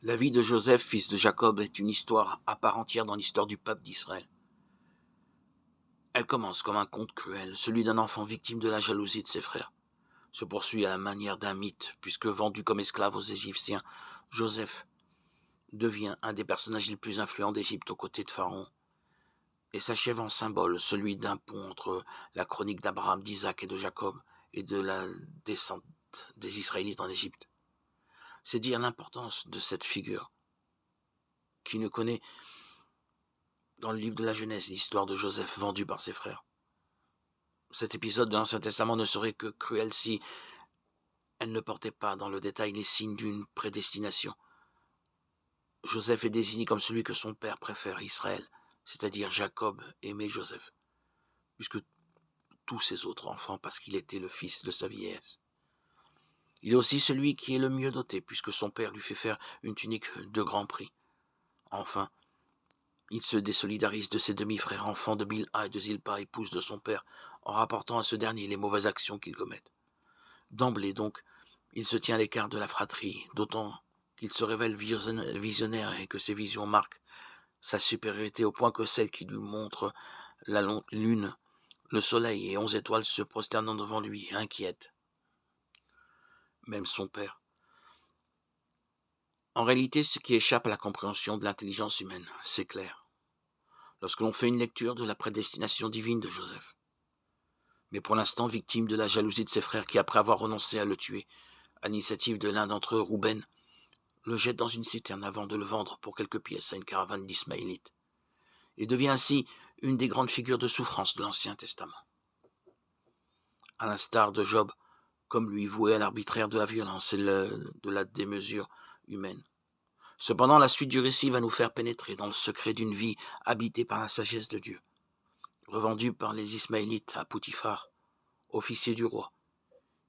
La vie de Joseph, fils de Jacob, est une histoire à part entière dans l'histoire du peuple d'Israël. Elle commence comme un conte cruel, celui d'un enfant victime de la jalousie de ses frères. Se poursuit à la manière d'un mythe, puisque vendu comme esclave aux Égyptiens, Joseph devient un des personnages les plus influents d'Égypte aux côtés de Pharaon, et s'achève en symbole, celui d'un pont entre la chronique d'Abraham, d'Isaac et de Jacob, et de la descente des Israélites en Égypte. C'est dire l'importance de cette figure, qui ne connaît dans le livre de la Genèse l'histoire de Joseph vendu par ses frères. Cet épisode de l'Ancien Testament ne serait que cruel si elle ne portait pas dans le détail les signes d'une prédestination. Joseph est désigné comme celui que son père préfère, Israël, c'est-à-dire Jacob aimait Joseph, puisque tous ses autres enfants, parce qu'il était le fils de sa vieillesse. Il est aussi celui qui est le mieux doté, puisque son père lui fait faire une tunique de grand prix. Enfin, il se désolidarise de ses demi-frères, enfants de Bilha et de Zilpa, épouse de son père, en rapportant à ce dernier les mauvaises actions qu'ils commettent. D'emblée donc, il se tient à l'écart de la fratrie, d'autant qu'il se révèle visionnaire et que ses visions marquent sa supériorité au point que celle qui lui montre la lune, le soleil et 11 étoiles se prosternant devant lui, inquiète. Même son père. En réalité, ce qui échappe à la compréhension de l'intelligence humaine, c'est clair, lorsque l'on fait une lecture de la prédestination divine de Joseph. Mais pour l'instant victime de la jalousie de ses frères qui, après avoir renoncé à le tuer, à l'initiative de l'un d'entre eux, Rouben, le jette dans une citerne avant de le vendre pour quelques pièces à une caravane d'Ismaélites, et devient ainsi une des grandes figures de souffrance de l'Ancien Testament. À l'instar de Job, comme lui voué à l'arbitraire de la violence et de la démesure humaine. Cependant, la suite du récit va nous faire pénétrer dans le secret d'une vie habitée par la sagesse de Dieu. Revendu par les Ismaélites à Poutifar, officier du roi,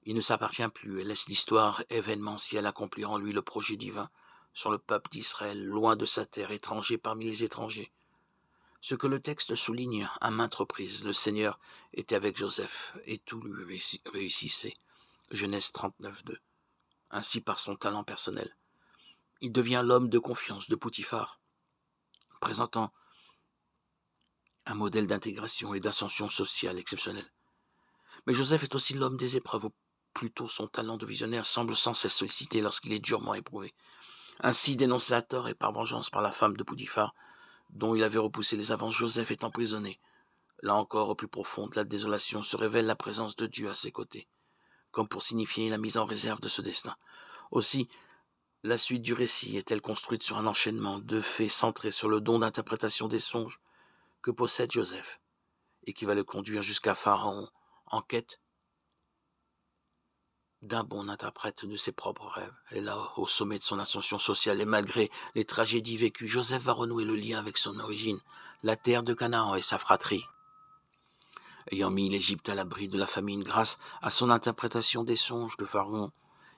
il ne s'appartient plus et laisse l'histoire événementielle accomplir en lui le projet divin sur le peuple d'Israël, loin de sa terre, étranger parmi les étrangers. Ce que le texte souligne à maintes reprises, le Seigneur était avec Joseph et tout lui réussissait. Genèse 39:2. Ainsi par son talent personnel. Il devient l'homme de confiance de Poutifar, présentant un modèle d'intégration et d'ascension sociale exceptionnel. Mais Joseph est aussi l'homme des épreuves, ou plutôt son talent de visionnaire semble sans cesse sollicité lorsqu'il est durement éprouvé. Ainsi dénoncé à tort et par vengeance par la femme de Poutifar, dont il avait repoussé les avances, Joseph est emprisonné. Là encore, au plus profond de la désolation, se révèle la présence de Dieu à ses côtés, comme pour signifier la mise en réserve de ce destin. Aussi, la suite du récit est-elle construite sur un enchaînement de faits centrés sur le don d'interprétation des songes que possède Joseph, et qui va le conduire jusqu'à Pharaon, en quête d'un bon interprète de ses propres rêves. Et là, au sommet de son ascension sociale, et malgré les tragédies vécues, Joseph va renouer le lien avec son origine, la terre de Canaan et sa fratrie. Ayant mis l'Égypte à l'abri de la famine grâce à son interprétation des songes de Pharaon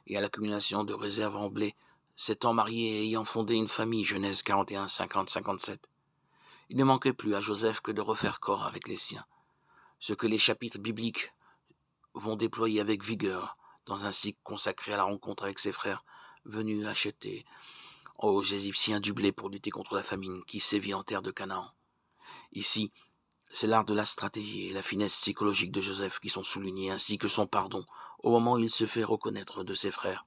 et à l'accumulation de réserves en blé, s'étant marié et ayant fondé une famille, Genèse 41, 50, 57. Il ne manquait plus à Joseph que de refaire corps avec les siens, ce que les chapitres bibliques vont déployer avec vigueur dans un cycle consacré à la rencontre avec ses frères, venus acheter aux Égyptiens du blé pour lutter contre la famine qui sévit en terre de Canaan. Ici, c'est l'art de la stratégie et la finesse psychologique de Joseph qui sont soulignés, ainsi que son pardon au moment où il se fait reconnaître de ses frères,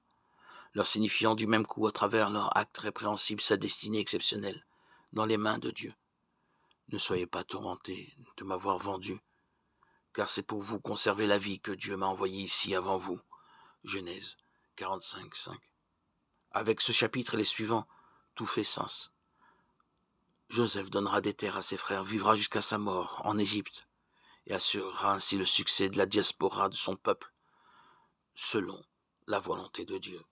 leur signifiant du même coup à travers leur acte répréhensible sa destinée exceptionnelle, dans les mains de Dieu. Ne soyez pas tourmentés de m'avoir vendu, car c'est pour vous conserver la vie que Dieu m'a envoyé ici avant vous. Genèse 45, 5. Avec ce chapitre et les suivants, tout fait sens. Joseph donnera des terres à ses frères, vivra jusqu'à sa mort en Égypte, et assurera ainsi le succès de la diaspora de son peuple, selon la volonté de Dieu.